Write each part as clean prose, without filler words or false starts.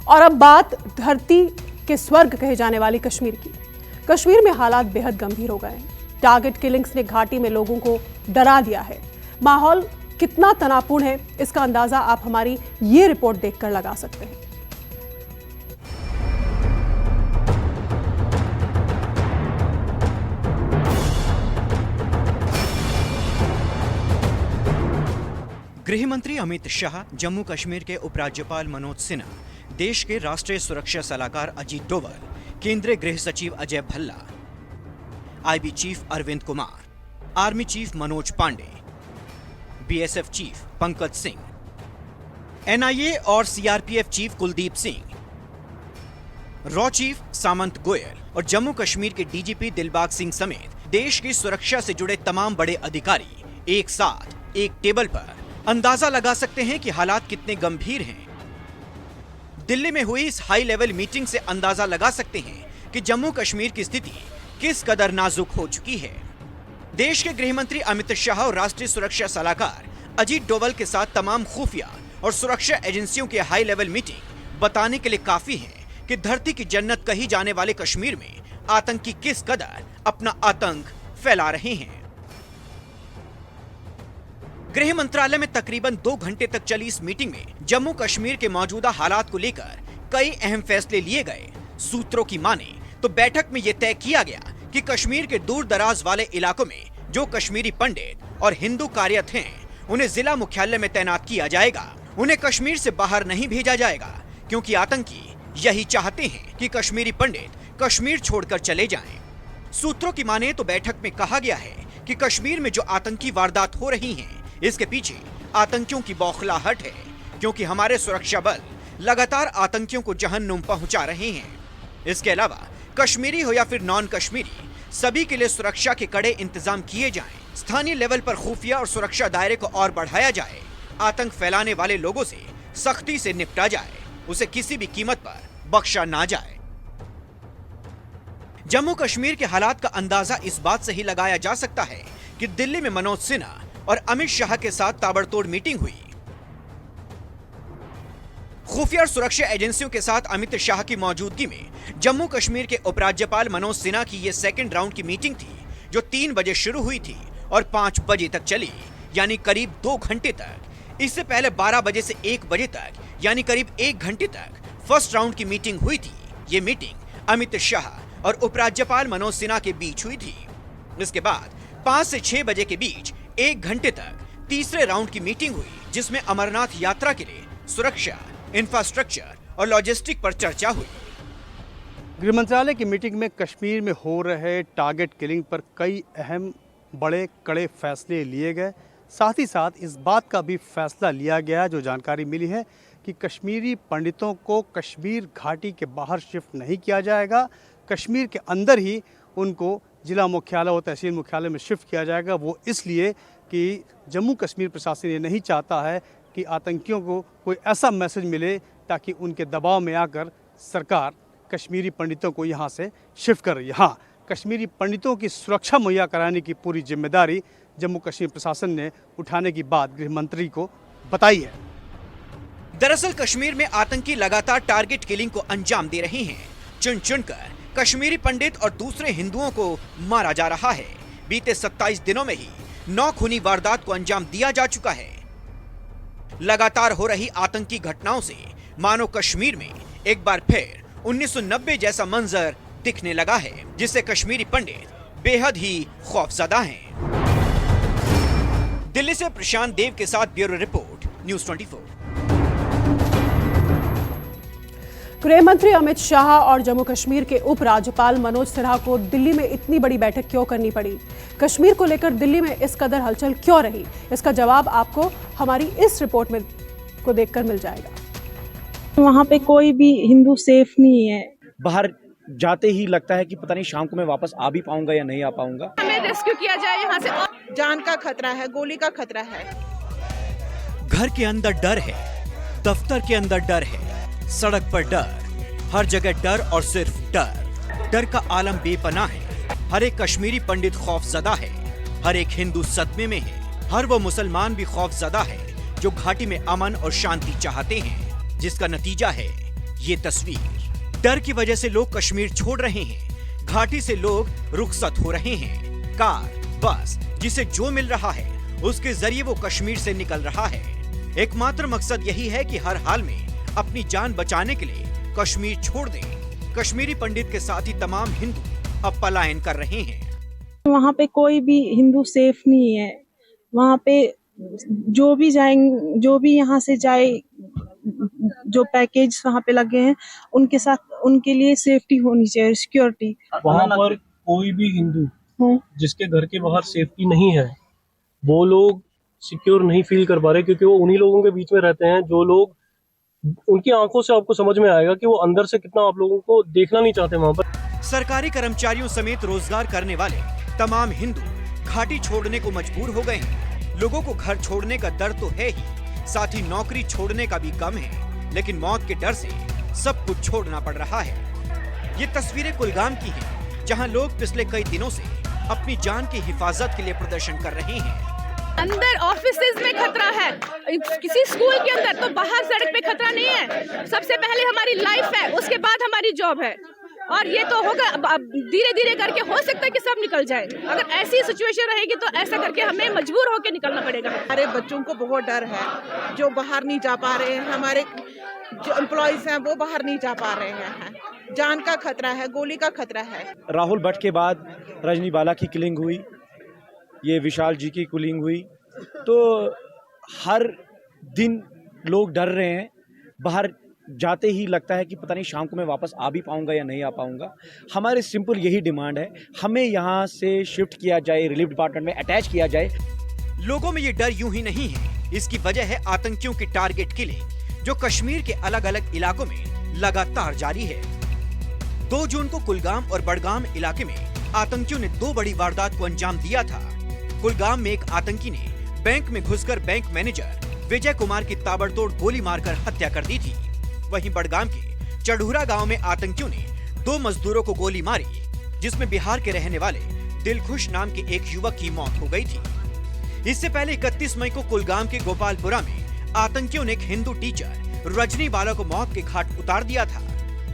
और अब बात धरती के स्वर्ग कहे जाने वाली कश्मीर की। कश्मीर में हालात बेहद गंभीर हो गए हैं। टारगेट किलिंग्स ने घाटी में लोगों को डरा दिया है। माहौल कितना तनावपूर्ण है, इसका अंदाजा आप हमारी ये रिपोर्ट देखकर लगा सकते हैं। गृह मंत्री अमित शाह, जम्मू कश्मीर के उपराज्यपाल मनोज सिन्हा, देश के राष्ट्रीय सुरक्षा सलाहकार अजीत डोवल, केंद्रीय गृह सचिव Ajay Bhalla, IB chief Arvind Kumar, army chief Manoj Pande, BSF chief Pankaj Singh, NIA और सीआरपीएफ चीफ कुलदीप सिंह, रॉ चीफ सामंत गोयल और जम्मू कश्मीर के डीजीपी दिलबाग सिंह समेत देश की सुरक्षा से जुड़े तमाम बड़े अधिकारी एक साथ एक टेबल पर अंदाजा लगा सकते हैं कि हालात कितने गंभीर हैं। दिल्ली में हुई इस हाई लेवल मीटिंग से अंदाजा लगा सकते हैं कि जम्मू कश्मीर की स्थिति किस कदर नाजुक हो चुकी है। देश के गृह मंत्री अमित शाह और राष्ट्रीय सुरक्षा सलाहकार अजीत डोवल के साथ तमाम खुफिया और सुरक्षा एजेंसियों की हाई लेवल मीटिंग बताने के लिए काफी है कि धरती की जन्नत कही जाने वाले कश्मीर में आतंकी किस कदर अपना आतंक फैला रहे हैं। गृह मंत्रालय में तकरीबन 2 घंटे तक चली इस मीटिंग में जम्मू कश्मीर के मौजूदा हालात को लेकर कई अहम फैसले लिए गए। सूत्रों की माने तो बैठक में यह तय किया गया कि कश्मीर के दूर दराज वाले इलाकों में जो कश्मीरी पंडित और हिंदू कार्यरत हैं, उन्हें जिला मुख्यालय में तैनात किया जाएगा। उन्हें कश्मीर से बाहर नहीं भेजा जाएगा, क्योंकि आतंकी यही चाहते हैं कि कश्मीरी पंडित कश्मीर छोड़कर चले जाएं। सूत्रों की माने तो बैठक में कहा गया है कि कश्मीर में जो आतंकी वारदात हो रही हैं, इसके पीछे आतंकियों की बौखलाहट है, क्योंकि हमारे सुरक्षा बल लगातार आतंकियों को जहन्नुम पहुंचा रहे हैं। इसके अलावा कश्मीरी हो या फिर नॉन कश्मीरी, सभी के लिए सुरक्षा के कड़े इंतजाम किए जाएं। स्थानीय लेवल पर खुफिया और सुरक्षा दायरे को और बढ़ाया जाए। आतंक फैलाने वाले लोगों से सख्ती से निपटा जाए, उसे किसी भी कीमत पर बख्शा ना जाए। जम्मू कश्मीर के हालात का अंदाजा इस बात से ही लगाया जा सकता है कि दिल्ली में मनोज सिन्हा और अमित शाह के साथ ताबड़तोड़ मीटिंग हुई। खुफिया और सुरक्षा एजेंसियों के साथ अमित शाह की मौजूदगी में जम्मू कश्मीर के उपराज्यपाल मनोज सिन्हा की यह सेकंड राउंड की मीटिंग थी, जो 3 बजे शुरू हुई थी और 5 बजे तक चली, यानी करीब 2 घंटे तक। इससे पहले 12 बजे से 1 बजे तक, यानी करीब 1 घंटे तक फर्स्ट राउंड की मीटिंग हुई थी। ये मीटिंग अमित शाह और उपराज्यपाल मनोज सिन्हा के बीच हुई थी। इसके बाद 5 से 6 बजे के बीच 1 घंटे तक तीसरे राउंड की मीटिंग हुई, जिसमें अमरनाथ यात्रा के लिए सुरक्षा, इंफ्रास्ट्रक्चर और लॉजिस्टिक पर चर्चा हुई। गृह मंत्रालय की मीटिंग में कश्मीर में हो रहे टारगेट किलिंग पर कई अहम बड़े कड़े फैसले लिए गए। साथ ही साथ इस बात का भी फैसला लिया गया, जो जानकारी मिली है, कि कश्मीरी पंडितों को कश्मीर घाटी के बाहर शिफ्ट नहीं किया जाएगा। कश्मीर के अंदर ही उनको जिला मुख्यालय और तहसील मुख्यालय में शिफ्ट किया जाएगा। वो इसलिए कि जम्मू कश्मीर प्रशासन ये नहीं चाहता है कि आतंकियों को कोई ऐसा मैसेज मिले ताकि उनके दबाव में आकर सरकार कश्मीरी पंडितों को यहाँ से शिफ्ट कर रही है। हाँ, कश्मीरी पंडितों की सुरक्षा मुहैया कराने की पूरी जिम्मेदारी जम्मू कश्मीर प्रशासन ने उठाने की बात गृह मंत्री को बताई है। दरअसल कश्मीर में आतंकी लगातार टारगेट किलिंग को अंजाम दे रहे हैं। चुन चुनकर कश्मीरी पंडित और दूसरे हिंदुओं को मारा जा रहा है। बीते 27 दिनों में ही 9 खूनी वारदात को अंजाम दिया जा चुका है। लगातार हो रही आतंकी घटनाओं से मानो कश्मीर में एक बार फिर 1990 जैसा मंजर दिखने लगा है, जिससे कश्मीरी पंडित बेहद ही खौफजदा हैं। दिल्ली से प्रशांत देव के साथ ब्यूरो रिपोर्ट, न्यूज़ 24। गृह मंत्री अमित शाह और जम्मू कश्मीर के उपराज्यपाल मनोज सिन्हा को दिल्ली में इतनी बड़ी बैठक क्यों करनी पड़ी? कश्मीर को लेकर दिल्ली में इस कदर हलचल क्यों रही? इसका जवाब आपको हमारी इस रिपोर्ट में को देखकर मिल जाएगा। वहाँ पे कोई भी हिंदू सेफ नहीं है। बाहर जाते ही लगता है कि पता नहीं शाम को मैं वापस आ भी पाऊंगा या नहीं आ पाऊंगा। हमें रेस्क्यू किया जाए यहाँ से। जान का खतरा है, गोली का खतरा है। घर के अंदर डर है, दफ्तर के अंदर डर है, सड़क पर डर, हर जगह डर और सिर्फ डर। डर का आलम बेपनाह है। हर एक कश्मीरी पंडित खौफजदा है, हर एक हिंदू सदमे में है, हर वो मुसलमान भी खौफजदा है जो घाटी में अमन और शांति चाहते हैं, जिसका नतीजा है ये तस्वीर। डर की वजह से लोग कश्मीर छोड़ रहे हैं। घाटी से लोग रुखसत हो रहे हैं। कार, बस, जिसे जो मिल रहा है उसके जरिए वो कश्मीर से निकल रहा है। एकमात्र मकसद यही है कि हर हाल में अपनी जान बचाने के लिए कश्मीर छोड़ दें। कश्मीरी पंडित के साथ ही तमाम हिंदू अब पलायन कर रहे हैं। वहाँ पे कोई भी हिंदू सेफ नहीं है। वहाँ पे जो भी जाएंगे, जो भी यहाँ से जाए, जो पैकेज वहाँ पे लगे हैं उनके साथ उनके लिए सेफ्टी होनी चाहिए, सिक्योरिटी। वहाँ पर कोई भी हिंदू जिसके घर के बाहर सेफ्टी नहीं है, वो लोग सिक्योर नहीं फील कर पा रहे, क्योंकि वो उन्हीं लोगों के बीच में रहते हैं जो लोग, उनकी आंखों से आपको समझ में आएगा कि वो अंदर से कितना आप लोगों को देखना नहीं चाहते वहाँ पर। सरकारी कर्मचारियों समेत रोजगार करने वाले तमाम हिंदू घाटी छोड़ने को मजबूर हो गए हैं। लोगों को घर छोड़ने का डर तो है ही, साथ ही नौकरी छोड़ने का भी कम है, लेकिन मौत के डर से सब कुछ छोड़ना पड़ रहा है। ये तस्वीरें कुलगाम की हैं, जहां लोग पिछले कई दिनों से अपनी जान की हिफाजत के लिए प्रदर्शन कर रहे हैं। अंदर ऑफिसेज में खतरा है, किसी स्कूल के अंदर, तो बाहर सड़क पे खतरा नहीं है। सबसे पहले हमारी लाइफ है, उसके बाद हमारी जॉब है, और ये तो होगा अब धीरे धीरे करके। हो सकता है कि सब निकल जाए। अगर ऐसी सिचुएशन रहेगी तो ऐसा करके हमें मजबूर होकर निकलना पड़ेगा। हमारे बच्चों को बहुत डर है, जो बाहर नहीं जा पा रहे हैं। हमारे जो एम्प्लॉयज हैं वो बाहर नहीं जा पा रहे हैं। जान का खतरा है, गोली का खतरा है। राहुल भट्ट के बाद रजनी बाला की किलिंग हुई, ये विशाल जी की किलिंग हुई, तो हर दिन लोग डर रहे हैं। बाहर जाते ही लगता है कि पता नहीं शाम को मैं वापस आ भी पाऊंगा या नहीं आ पाऊंगा। हमारे सिंपल यही डिमांड है, हमें यहाँ से शिफ्ट किया जाए, रिलीफ डिपार्टमेंट में अटैच किया जाए। लोगों में ये डर यूं ही नहीं है, इसकी वजह है आतंकियों की टारगेट किलिंग, जो कश्मीर के अलग अलग इलाकों में लगातार जारी है। 2 जून को कुलगाम और बडगाम इलाके में आतंकियों ने 2 बड़ी वारदात को अंजाम दिया था। कुलगाम में एक आतंकी ने बैंक में घुसकर बैंक मैनेजर विजय कुमार की ताबड़तोड़ गोली मारकर हत्या कर दी थी। वहीं बडगाम के चढ़ूरा गांव में आतंकियों ने 2 मजदूरों को गोली मारी, जिसमें बिहार के रहने वाले दिलखुश नाम के एक युवक की मौत हो गई थी। इससे पहले 31 मई को कुलगाम के गोपालपुरा में आतंकियों ने एक हिंदू टीचर रजनी बाला को मौत के घाट उतार दिया था।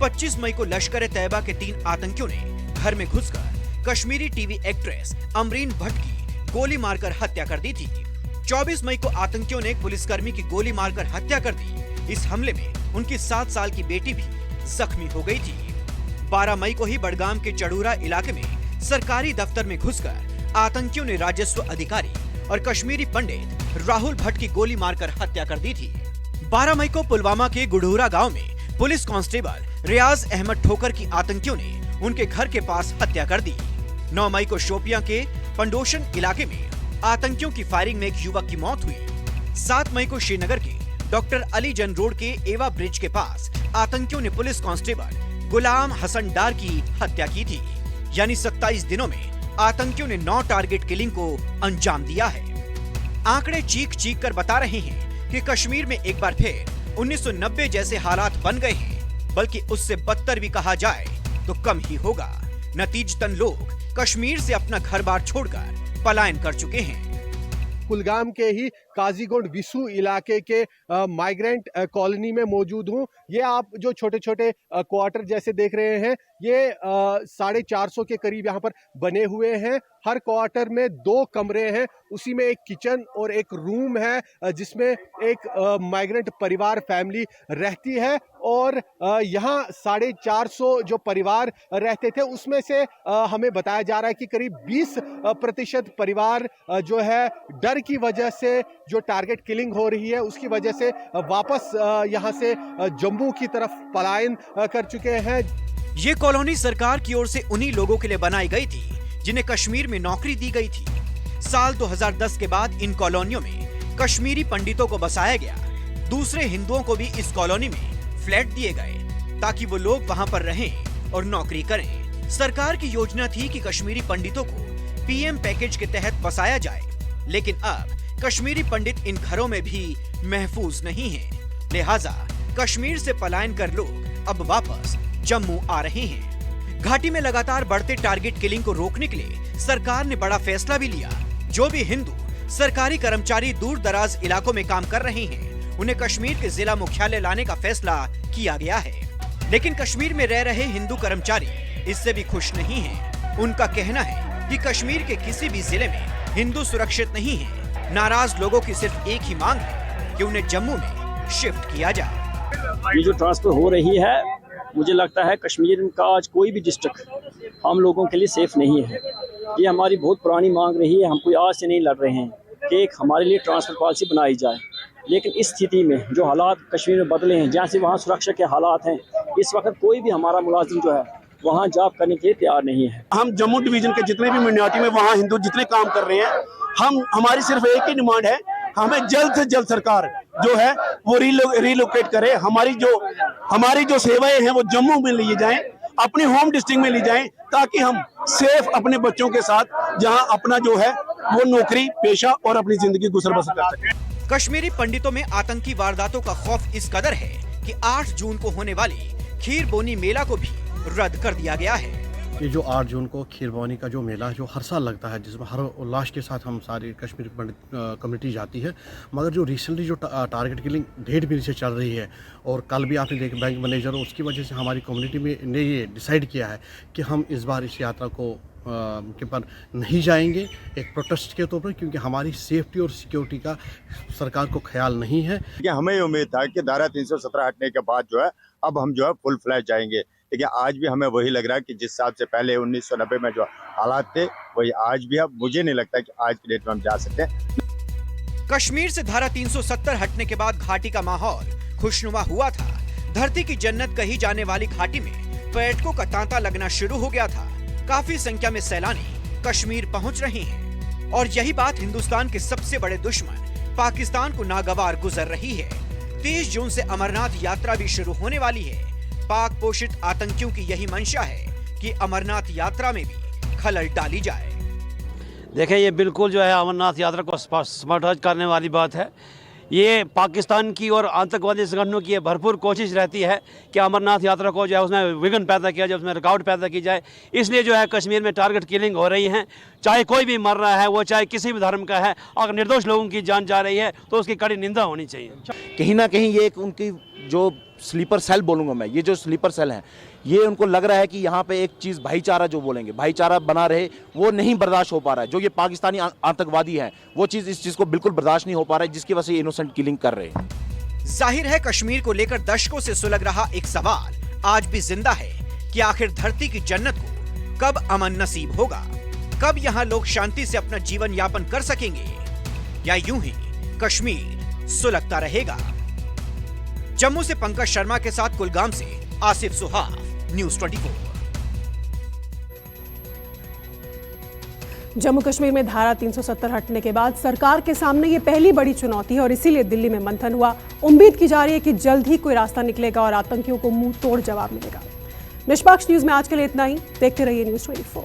25 मई को लश्कर-ए-तैयबा के 3 आतंकियों ने घर में घुसकर कश्मीरी टीवी एक्ट्रेस अमरीन भट्ट की गोली मारकर हत्या कर दी थी। 24 मई को आतंकियों ने एक पुलिसकर्मी की गोली मारकर हत्या कर दी। इस हमले में उनकी 7 साल की बेटी भी जख्मी हो गई थी। 12 मई को ही बडगाम के चढ़ूरा इलाके में सरकारी दफ्तर में घुसकर आतंकियों ने राजस्व अधिकारी और कश्मीरी पंडित राहुल भट्ट की गोली मारकर हत्या कर दी थी। 12 मई को पुलवामा के गुढ़ूरा गांव में पुलिस कांस्टेबल रियाज अहमद ठोकर की आतंकियों ने उनके घर के पास हत्या कर दी। 9 मई को शोपियां के पंडोशन इलाके में आतंकियों की फायरिंग में एक युवक की मौत हुई। 7 मई को श्रीनगर के डॉक्टर अली जन रोड के एवा ब्रिज के पास आतंकियों ने पुलिस कांस्टेबल गुलाम हसन डार की हत्या की थी। यानी 27 दिनों में आतंकियों ने 9 टारगेट किलिंग को अंजाम दिया है। आंकड़े चीख चीख कर बता रहे हैं कि कश्मीर में एक बार फिर 1990 जैसे हालात बन गए हैं, बल्कि उससे बदतर भी कहा जाए तो कम ही होगा। नतीजतन लोग कश्मीर से अपना घर बार छोड़कर पलायन कर चुके हैं। कुलगाम के ही काजीगुंड विसू इलाके के माइग्रेंट कॉलोनी में मौजूद हूँ। ये आप जो छोटे छोटे क्वार्टर जैसे देख रहे हैं, ये 450 के करीब यहाँ पर बने हुए हैं। हर क्वार्टर में 2 कमरे हैं, उसी में एक किचन और एक रूम है जिसमें एक माइग्रेंट परिवार फैमिली रहती है। और यहाँ 450 जो परिवार रहते थे उसमें से हमें बताया जा रहा है कि करीब 20% परिवार जो है डर की वजह से जो टारगेट किलिंग हो रही है उसकी वजह से वापस यहाँ से जम्मू की तरफ पलायन कर चुके हैं। ये कॉलोनी सरकार की ओर से उन्हीं लोगों के लिए बनाई गई थी जिन्हें कश्मीर में नौकरी दी गई थी। साल 2010 के बाद इन कॉलोनियों में कश्मीरी पंडितों को बसाया गया। दूसरे हिंदुओं को भी इस कॉलोनी में फ्लैट दिए गए ताकि वो लोग वहां पर रहें और नौकरी करें। सरकार की योजना थी कि कश्मीरी पंडितों को पीएम पैकेज के तहत बसाया जाए, लेकिन अब कश्मीरी पंडित इन घरों में भी महफूज नहीं हैं। लिहाजा कश्मीर से पलायन कर लोग अब वापस जम्मू आ रहे हैं। घाटी में लगातार बढ़ते टारगेट किलिंग को रोकने के लिए सरकार ने बड़ा फैसला भी लिया। जो भी हिंदू सरकारी कर्मचारी दूर दराज इलाकों में काम कर रहे हैं, उन्हें कश्मीर के जिला मुख्यालय लाने का फैसला किया गया है। लेकिन कश्मीर में रह रहे हिंदू कर्मचारी इससे भी खुश नहीं हैं। उनका कहना है कि कश्मीर के किसी भी जिले में हिंदू सुरक्षित नहीं है। नाराज लोगों की सिर्फ एक ही मांग है कि उन्हें जम्मू में शिफ्ट किया जाए। ये जो ट्रांसफर हो रही है, मुझे लगता है कश्मीर का आज कोई भी डिस्ट्रिक्ट हम लोगों के लिए सेफ नहीं है। ये हमारी बहुत पुरानी मांग रही है, हम कोई आज से नहीं लड़ रहे हैं कि एक हमारे लिए ट्रांसफ़र पॉलिसी बनाई जाए। लेकिन इस स्थिति में जो हालात कश्मीर में बदले हैं, जैसे वहाँ सुरक्षा के हालात हैं, इस वक्त कोई भी हमारा मुलाजिम जो है वहाँ जॉब करने के लिए तैयार नहीं है। हम जम्मू डिवीज़न के जितने भी मिnority में वहाँ हिंदू जितने काम कर रहे हैं, हमारी सिर्फ एक ही डिमांड है, हमें जल्द से जल्द सरकार जो है वो रिलोकेट करे। हमारी जो सेवाएं हैं वो जम्मू में ली जाएं, अपने होम डिस्ट्रिक्ट में ली जाएं, ताकि हम सेफ अपने बच्चों के साथ जहां अपना जो है वो नौकरी पेशा और अपनी जिंदगी गुजर बसर कर सकें। कश्मीरी पंडितों में आतंकी वारदातों का खौफ इस कदर है कि 8 जून को होने वाली खीर बोनी मेला को भी रद्द कर दिया गया है। ये जो 8 जून को खीरबोनी का जो मेला जो हर साल लगता है, जिसमें हर उल्लास के साथ हम सारी कश्मीरी पंडित कम्युनिटी जाती है, मगर जो रिसेंटली जो टारगेट किलिंग डेढ़ महीने से चल रही है और कल भी आपने देखा बैंक मैनेजर, उसकी वजह से हमारी कम्युनिटी में ने ये डिसाइड किया है कि हम इस बार इस यात्रा को के पर नहीं जाएंगे एक प्रोटेस्ट के तौर पर, क्योंकि हमारी सेफ्टी और सिक्योरिटी का सरकार को ख्याल नहीं है। हमें ये उम्मीद था कि धारा 317 हटने के बाद जो है अब हम जो है फुल फ्लैश जाएंगे, लेकिन आज भी हमें वही लग रहा है कि जिस हिसाब से पहले 1990 में जो हालात थे वही आज भी। अब मुझे नहीं लगता कि आज की डेट में हम जा सकते हैं। कश्मीर से धारा 370 हटने के बाद घाटी का माहौल खुशनुमा हुआ था। धरती की जन्नत कही जाने वाली घाटी में पर्यटकों का तांता लगना शुरू हो गया था। काफी संख्या में सैलानी कश्मीर पहुंच रहे हैं और यही बात हिंदुस्तान के सबसे बड़े दुश्मन पाकिस्तान को नागवार गुजर रही है। 30 जून से अमरनाथ यात्रा भी शुरू होने वाली है। पाक पोषित आतंकियों की यही मंशा है कि अमरनाथ यात्रा में भी खलल डाली जाए। देखिए, ये बिल्कुल जो है अमरनाथ यात्रा को स्मर्ट करने वाली बात है। ये पाकिस्तान की और आतंकवादी संगठनों की भरपूर कोशिश रहती है कि अमरनाथ यात्रा को जो है उसमें विघ्न पैदा किया जाए, उसमें रुकावट पैदा की जाए। इसलिए जो है कश्मीर में टारगेट किलिंग हो रही है। चाहे कोई भी मर रहा है, वो चाहे किसी भी धर्म का है, अगर निर्दोष लोगों की जान जा रही है तो उसकी कड़ी निंदा होनी चाहिए। कहीं ना कहीं ये एक उनकी जो स्लीपर सेल बोलूँगा मैं, ये जो स्लीपर सेल हैं, ये उनको लग रहा है कि यहाँ पे एक चीज़ भाईचारा जो बोलेंगे, भाईचारा बना रहे, वो नहीं बर्दाश्त हो पा रहा है। जो ये पाकिस्तानी आतंकवादी हैं वो चीज़ इस चीज़ को बिल्कुल बर्दाश्त नहीं हो पा रहा है, जिसकी वजह से इनोसेंट किलिंग कर रहे हैं। जाहिर है कश्मीर को लेकर दशकों से सुलग रहा एक सवाल आज भी जिंदा है कि आखिर धरती की जन्नत को कब अमन नसीब होगा, कब यहाँ लोग शांति से अपना जीवन यापन कर सकेंगे, या यूं ही कश्मीर सुलगता रहेगा। जम्मू से पंकज शर्मा के साथ कुलगाम से आसिफ सुहाग, न्यूज़ 24। जम्मू कश्मीर में धारा 370 हटने के बाद सरकार के सामने ये पहली बड़ी चुनौती है और इसीलिए दिल्ली में मंथन हुआ। उम्मीद की जा रही है कि जल्द ही कोई रास्ता निकलेगा और आतंकियों को मुंह तोड़ जवाब मिलेगा। निष्पक्ष न्यूज में आज के लिए इतना ही। देखते रहिए न्यूज़ 24।